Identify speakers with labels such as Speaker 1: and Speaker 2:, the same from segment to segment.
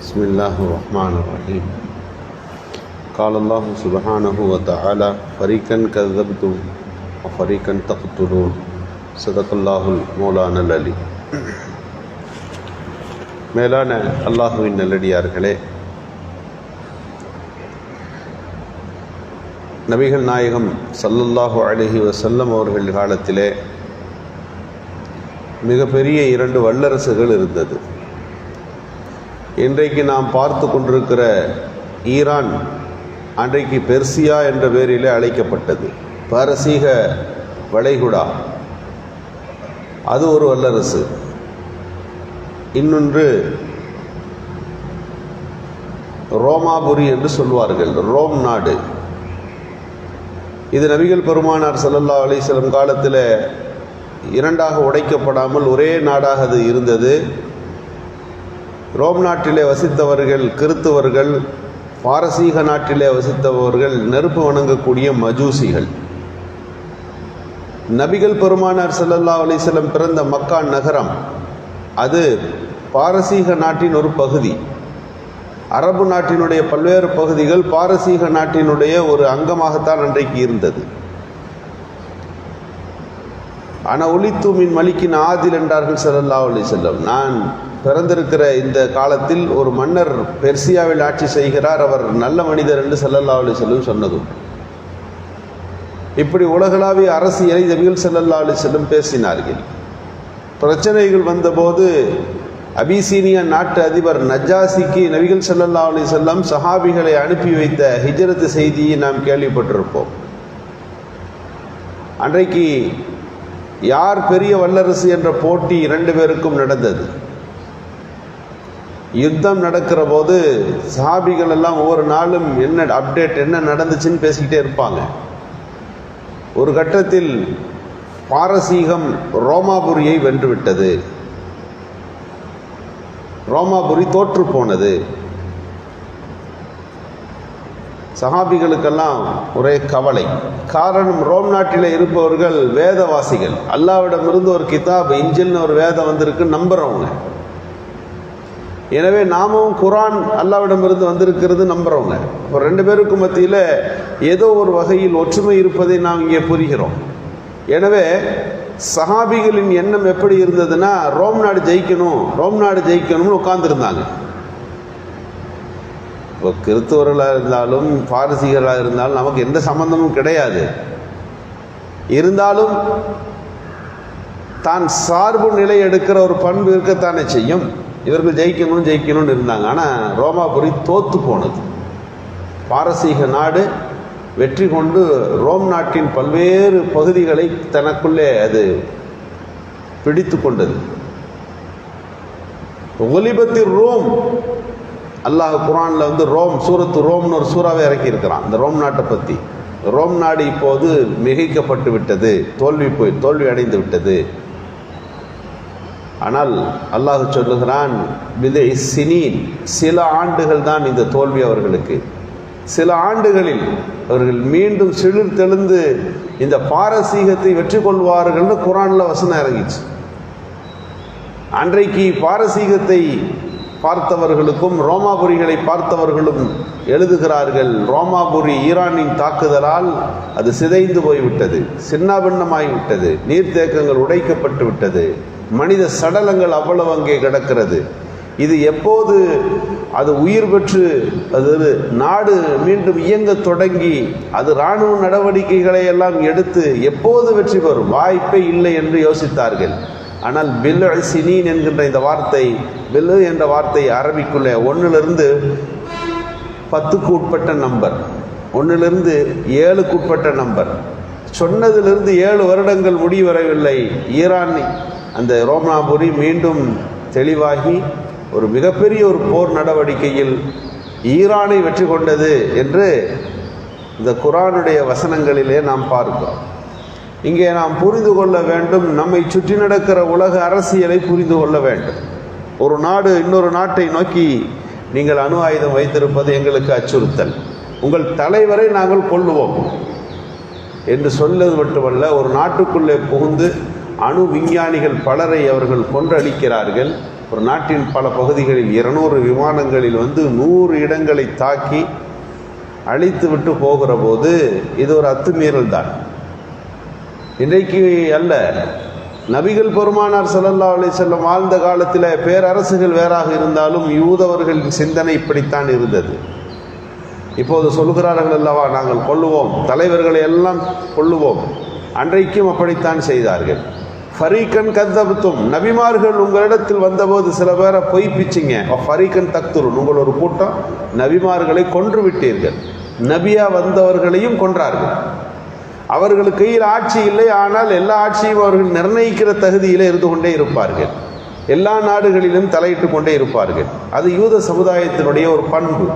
Speaker 1: بسم الله الرحمن الرحيم قال الله سبحانه وتعالى فريقا كذبتم وفريقا تقتلون صدق الله المولانا العلي. மேலான அல்லாஹுவின் நல்லடியார்களே, நபிகள் நாயகம் ஸல்லல்லாஹு அலைஹி வஸல்லம் அவர்கள் காலத்திலே மிகப்பெரிய 2 வல்லரசுகள் இருந்தது. இன்றைக்கு நாம் பார்த்து கொண்டிருக்கிற ஈரான் அன்றைக்கு பெர்சியா என்ற பெயரிலே அழைக்கப்பட்டது. பாரசீக வளைகுடா, அது ஒரு வல்லரசு. இன்னொன்று ரோமாபுரி என்று சொல்வார்கள், ரோம் நாடு. இது நபிகள் பெருமானார் ஸல்லல்லாஹு அலைஹி வஸல்லம் காலத்தில் 2ஆக உடைக்கப்படாமல் ஒரே நாடாக அது இருந்தது. ரோம் நாட்டிலே வசித்தவர்கள் கிறித்தவர்கள், பாரசீக நாட்டிலே வசித்தவர்கள் நெருப்பு வணங்கக்கூடிய மஜூசிகள். நபிகள் பெருமானார் ஸல்லல்லாஹு அலைஹி வஸல்லம் பிறந்த மக்கா நகரம் அது பாரசீக நாட்டின் ஒரு பகுதி. அரபு நாட்டினுடைய பல்வேறு பகுதிகள் பாரசீக நாட்டினுடைய ஒரு அங்கமாகத்தான் அன்றைக்கு இருந்தது. ஆனா ஒலித்து மின் மலிக்கின் ஆதில் என்றார்கள் ஸல்லல்லாஹு அலைஹி வஸல்லம். நான் பிறந்திருக்கிற இந்த காலத்தில் ஒரு மன்னர் பெர்சியாவில் ஆட்சி செய்கிறார், அவர் நல்ல மனிதர் என்று ஸல்லல்லாஹு அலைஹி வஸல்லம் சொன்னதும். இப்படி உலகளாவிய அரசியலை நபிகள் ஸல்லல்லாஹு அலைஹி வஸல்லம் பேசினார்கள். பிரச்சனைகள் வந்தபோது அபிசீனியா நாட்டு அதிபர் நஜாசிக்கு நபிகள் ஸல்லல்லாஹு அலைஹி வஸல்லம் சஹாபிகளை அனுப்பி வைத்த ஹிஜ்ரத் செய்தியை நாம் கேள்விப்பட்டிருப்போம். அன்றைக்கு யார் பெரிய வல்லரசு என்ற போட்டி 2 பேருக்கும் நடந்தது. யுத்தம் நடக்கிற போது சஹாபிகள் எல்லாம் ஒவ்வொரு நாளும் என்ன அப்டேட், என்ன நடந்துச்சுன்னு பேசிக்கிட்டே இருப்பாங்க. ஒரு கட்டத்தில் பாரசீகம் ரோமாபுரியை வென்றுவிட்டது. ரோமாபுரி தோற்று போனது. சஹாபிகளுக்கெல்லாம் ஒரே கவலை. காரணம், ரோம் நாட்டில் இருப்பவர்கள் வேதவாசிகள். அல்லாஹ்விடமிருந்து ஒரு கிதாப் இன்ஜில்னு ஒரு வேதம் வந்திருக்கு நம்புறவங்க. எனவே நாமும் குரான் அல்லாஹ்விடமிருந்து வந்திருக்கிறது நம்புறவங்க. இப்போ 2 பேருக்கும் மத்தியில் ஏதோ ஒரு வகையில் ஒற்றுமை இருப்பதை நாம் இங்கே புரிகிறோம். எனவே சஹாபிகளின் எண்ணம் எப்படி இருந்ததுன்னா, ரோம் நாடு ஜெயிக்கணும், ரோம் நாடு ஜெயிக்கணும்னு உட்கார்ந்துருந்தாங்க. இப்போ கிறிஸ்தவர்களாக இருந்தாலும் பாரசீகர்களாக இருந்தாலும் நமக்கு எந்த சம்பந்தமும் கிடையாது. இருந்தாலும் தான் சார்பு நிலை எடுக்கிற ஒரு பண்பு இருக்கத்தானே செய்யும். இவர்கள் ஜெயிக்கணும்னு இருந்தாங்க. ஆனால் ரோமாபுரி தோத்து போனது. பாரசீக நாடு வெற்றி கொண்டு ரோம் நாட்டின் பல்வேறு பகுதிகளை தனக்குள்ளே அது பிடித்து கொண்டது. ஒலிபத்தில் ரோம், அல்லாஹ் குரானில் ரோம் சூரத்து ரோம்னு ஒரு சூறாவை இறக்கி இருக்கிறான். இந்த ரோம் நாட்டை பற்றி. ரோம் நாடு இப்போது மிகைக்கப்பட்டு விட்டது, தோல்வி அடைந்து விட்டது. ஆனால் அல்லாஹ் சொல்லுகிறான், பிதை சினீன், சில ஆண்டுகள் தான் இந்த தோல்வி அவர்களுக்கு. சில ஆண்டுகளில் அவர்கள் மீண்டும் செழுந்தெழுந்து இந்த பாரசீகத்தை வெற்றி கொள்வார்கள். குரான்ல வசனம் இறங்கிச்சு. அன்றைக்கு பாரசீகத்தை பார்த்தவர்களுக்கும் ரோமாபுரிகளை பார்த்தவர்களும் எழுதுகிறார்கள், ரோமாபுரி ஈரானின் தாக்குதலால் அது சிதைந்து போய்விட்டது, சின்னாபின்னமாகிவிட்டது, நீர்த்தேக்கங்கள் உடைக்கப்பட்டு விட்டது, மனித சடலங்கள் அவ்வளவு அங்கே கிடக்கிறது. இது எப்போது அது உயிர் பெற்று அது நாடு மீண்டும் இயங்க தொடங்கி அது இராணுவ நடவடிக்கைகளை எல்லாம் எடுத்து எப்போது வெற்றி பெறும்? வாய்ப்பே இல்லை என்று யோசித்தார்கள். ஆனால் பில் சினீன் என்கின்ற இந்த வார்த்தை, பில் என்ற வார்த்தை அரபிக்குள்ளே 1லிருந்து 10க்கு உட்பட்ட நம்பர், 1லிருந்து 7க்கு உட்பட்ட நம்பர். சொன்னதிலிருந்து 7 வருடங்கள் முடிவரவில்லை. ஈரான் அந்த ரோமாபுரி மீண்டும் தெளிவாகி ஒரு மிகப்பெரிய ஒரு போர் நடவடிக்கையில் ஈரானை வெற்றி கொண்டது என்று இந்த குரானுடைய வசனங்களிலே நாம் பார்க்கிறோம். இங்கே நாம் புரிந்து கொள்ள வேண்டும், நம்மை சுற்றி நடக்கிற உலக அரசியலை புரிந்து கொள்ள வேண்டும். ஒரு நாடு இன்னொரு நாட்டை நோக்கி நீங்கள் அணு ஆயுதம் வைத்திருப்பது எங்களுக்கு அச்சுறுத்தல், உங்கள் தலைவரை நாங்கள் கொல்லுவோம் என்று சொல்வது மட்டுமல்ல, ஒரு நாட்டுக்குள்ளே புகுந்து அணு விஞ்ஞானிகள் பலரை அவர்கள் கொன்றளிக்கிறார்கள். ஒரு நாட்டின் பல பகுதிகளில் 200 விமானங்களில் 100 இடங்களை தாக்கி அழித்து விட்டு போகிற போது இது ஒரு அத்துமீறல் தான். இன்றைக்கு அல்ல, நபிகள் பெருமானார் ஸல்லல்லாஹு அலைஹி வஸல்லம் வாழ்ந்த காலத்தில் பேரரசுகள் வேறாக இருந்தாலும் யூதவர்களின் சிந்தனை இப்படித்தான் இருந்தது. இப்போது சொல்கிறார்கள் அல்லவா, நாங்கள் கொல்லுவோம், தலைவர்களை எல்லாம் கொல்லுவோம். அன்றைக்கும் அப்படித்தான் செய்தார்கள். ஃபரீக்கன் கத்தபத்தும், நபிமார்கள் உங்களிடத்தில் வந்தபோது சில பேரை பொய்ப்பிச்சிங்க. ஃபரீக்கன் தக்துருன், உங்கள் ஒரு கூட்டம் நபிமார்களை கொன்று விட்டீர்கள். நபியா வந்தவர்களையும் கொன்றார்கள். அவர்களுக்கு கையில் ஆட்சி இல்லை, ஆனால் எல்லா ஆட்சியும் அவர்கள் நிர்ணயிக்கிற தகுதியில் இருந்து கொண்டே இருப்பார்கள். எல்லா நாடுகளிலும் தலையிட்டு கொண்டே இருப்பார்கள். அது யூத சமுதாயத்தினுடைய ஒரு பண்பு.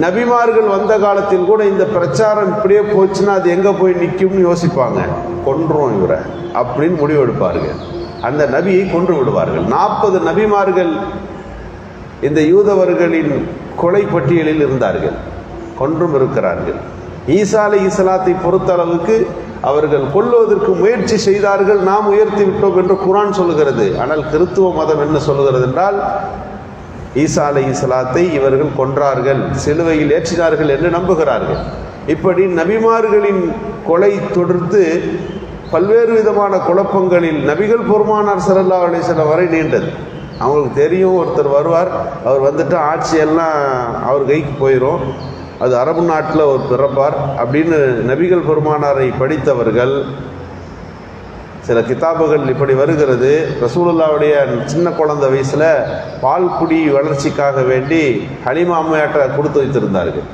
Speaker 1: நபிமார்கள் வந்த காலத்தில் கூட இந்த பிரச்சாரம் இப்படியே போச்சுன்னா அது எங்கே போய் நிற்கும்னு யோசிப்பாங்க. கொன்றும் இவரை அப்படின்னு முடிவெடுப்பார்கள். அந்த நபியை கொன்று விடுவார்கள். 40 நபிமார்கள் இந்த யூதவர்களின் கொலை பட்டியலில் இருந்தார்கள், கொன்றும் இருக்கிறார்கள். ஈசா அலைஹிஸ்ஸலாத்தை பொறுத்தளவுக்கு அவர்கள் கொல்லுவதற்கு முயற்சி செய்தார்கள், நாம் உயர்த்தி விட்டோம் என்று குர்ஆன் சொல்லுகிறது. ஆனால் கிறித்துவ மதம் என்ன சொல்லுகிறது என்றால், ஈசா அலைஹிஸ்ஸலாத்தை இவர்கள் கொன்றார்கள், சிலுவையில் ஏற்றினார்கள் என்று நம்புகிறார்கள். இப்படி நபிமார்களின் கொலை தொடர்ந்து பல்வேறு விதமான குழப்பங்களில் நபிகள் பெருமானார் ஸல்லல்லாஹு அலைஹி வஸல்லம் வரை நீண்டது. அவங்களுக்கு தெரியும், ஒருத்தர் வருவார், அவர் வந்துட்டு ஆட்சியெல்லாம் அவர் கைக்கு போயிடும், அது அரபு நாட்டில் ஒரு பிறப்பார் அப்படின்னு நபிகள் பெருமானாரை படித்தவர்கள். சில கிதாபுகள் இப்படி வருகிறது, ரசூலுல்லாவுடைய சின்ன குழந்தை வயசில் பால் குடி வளர்ச்சிக்காக வேண்டி ஹலீமா அம்மையாட்ட கொடுத்து வைத்திருந்தார்கள்.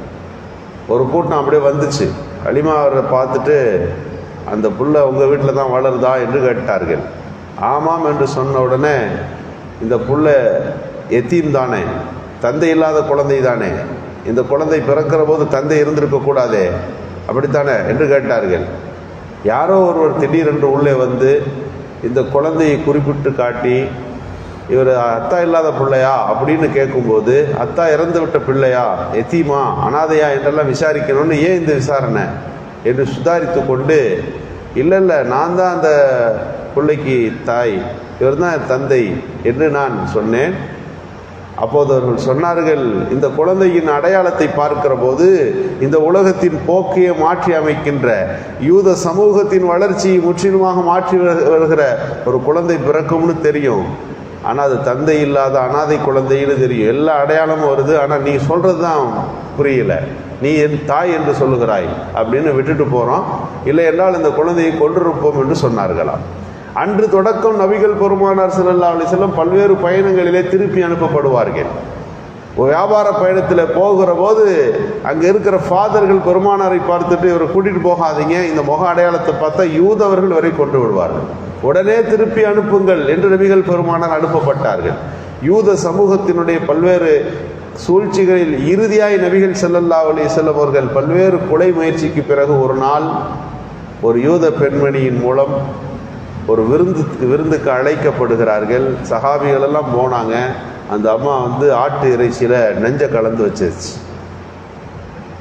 Speaker 1: ஒரு கூட்டம் அப்படியே வந்துச்சு. ஹலீமா அவரை பார்த்துட்டு, அந்த புள்ள உங்கள் வீட்டில் தான் வளருதா என்று கேட்டார்கள். ஆமாம் என்று சொன்ன உடனே, இந்த புள்ள எத்தீம் தானே, தந்தை இல்லாத குழந்தை தானே, இந்த குழந்தை பிறக்கிற போது தந்தை இருந்திருக்கக்கூடாதே, அப்படித்தானே என்று கேட்டார்கள். யாரோ ஒருவர் திடீரென்று உள்ளே வந்து இந்த குழந்தையை குறிப்பிட்டு காட்டி, இவர் அத்தா இல்லாத பிள்ளையா அப்படின்னு கேட்கும்போது, அத்தா இறந்து விட்ட பிள்ளையா, எத்தீமா, அனாதையா என்றெல்லாம் விசாரிக்கணும்னு, ஏன் இந்த விசாரணை என்று சுதாரித்து கொண்டு, இல்லை இல்லை, நான் தான் அந்த பிள்ளைக்கு தாய், இவர் தான் தந்தை என்று நான் சொன்னேன். அப்போது அவர்கள் சொன்னார்கள், இந்த குழந்தையின் அடையாளத்தை பார்க்கிற போது இந்த உலகத்தின் போக்கையை மாற்றி அமைக்கின்ற, யூத சமூகத்தின் வளர்ச்சியை முற்றிலுமாக மாற்றி வருகிற ஒரு குழந்தை பிறக்கும்னு தெரியும். ஆனால் அது தந்தை இல்லாத அனாதை குழந்தைன்னு தெரியும். எல்லா அடையாளமும் வருது, ஆனால் நீ சொல்கிறது தான் புரியல, நீ என் தாய் என்று சொல்லுகிறாய் அப்படின்னு விட்டுட்டு போகிறோம். இல்லை என்றால் இந்த குழந்தையை கொன்றிருப்போம் என்று சொன்னார்களாம். அன்று தொடக்கம் நபிகள் பெருமானார் ஸல்லல்லாஹு அலைஹி வஸல்லம் பல்வேறு பயணங்களிலே திருப்பி அனுப்பப்படுவார்கள். வியாபார பயணத்தில் போகிற போது அங்கே இருக்கிற ஃபாதர்கள் பெருமானாரை பார்த்துட்டு, இவரை கூட்டிகிட்டு போகாதீங்க, இந்த முக அடையாளத்தை பார்த்தா யூதவர்கள் வரை கொண்டு விடுவார்கள், உடனே திருப்பி அனுப்புங்கள் என்று நபிகள் பெருமானார் அனுப்பப்பட்டார்கள். யூத சமூகத்தினுடைய பல்வேறு சூழ்ச்சிகளில் இறுதியாய் நபிகள் ஸல்லல்லாஹு அலைஹி வஸல்லம் அவர்கள் பல்வேறு கொலை முயற்சிக்கு பிறகு ஒரு நாள் ஒரு யூத பெண்மணியின் மூலம் ஒரு விருந்துக்கு அழைக்கப்படுகிறார்கள். சஹாபிகள் எல்லாம் போனாங்க. அந்த அம்மா ஆட்டு இறைச்சியில் நெஞ்சை கலந்து வச்சிருச்சு.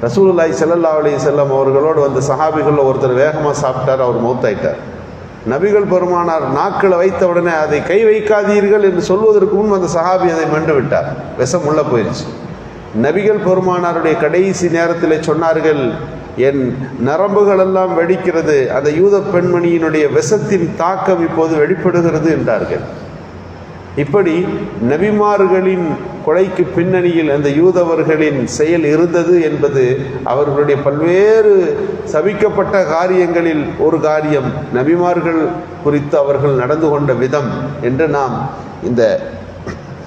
Speaker 1: ரசூலுல்லாஹி ஸல்லல்லாஹு அலைஹி வஸல்லம் அவர்களோடு சஹாபிகளில் ஒருத்தர் வேகமாக சாப்பிட்டார், அவர் மௌத்தாயிட்டார். நபிகள் பெருமானார் நாக்கில் வைத்த உடனே அதை கை வைக்காதீர்கள் என்று சொல்வதற்கு முன் அந்த சஹாபி அதை மென்று விட்டார், விஷம் உள்ள போயிடுச்சு. நபிகள் பெருமானாருடைய கடைசி நேரத்தில் சொன்னார்கள், என் நரம்புகள் எல்லாம் வெடிக்கிறது, அந்த யூத பெண்மணியினுடைய விஷத்தின் தாக்கம் இப்போது வெளிப்படுகிறது என்றார்கள். இப்படி நபிமார்களின் கொலைக்கு பின்னணியில் அந்த யூதவர்களின் செயல் இருந்தது என்பது அவர்களுடைய பல்வேறு சபிக்கப்பட்ட காரியங்களில் ஒரு காரியம் நபிமார்கள் குறித்து அவர்கள் நடந்து கொண்ட விதம் என்று நாம் இந்த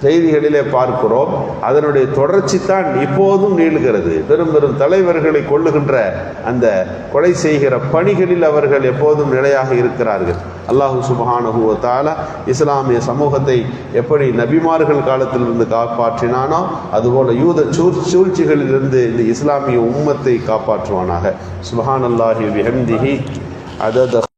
Speaker 1: செய்திகளிலே பார்க்கிறோம். அதனுடைய தொடர்ச்சி தான் இப்போதும் நீளுகிறது. பெரும் பெரும் தலைவர்களை கொள்ளுகின்ற அந்த கொலை செய்கிற பணிகளில் அவர்கள் எப்போதும் நிலையாக இருக்கிறார்கள். அல்லாஹு சுப்ஹானஹு வ தஆலா இஸ்லாமிய சமூகத்தை எப்படி நபிமார்கள் காலத்திலிருந்து காப்பாற்றினானோ அதுபோல யூத சூழ்ச்சிகளிலிருந்து இந்த இஸ்லாமிய உம்மத்தை காப்பாற்றுவானாக. சுப்ஹானல்லாஹி வ பிஹம்திஹி அதத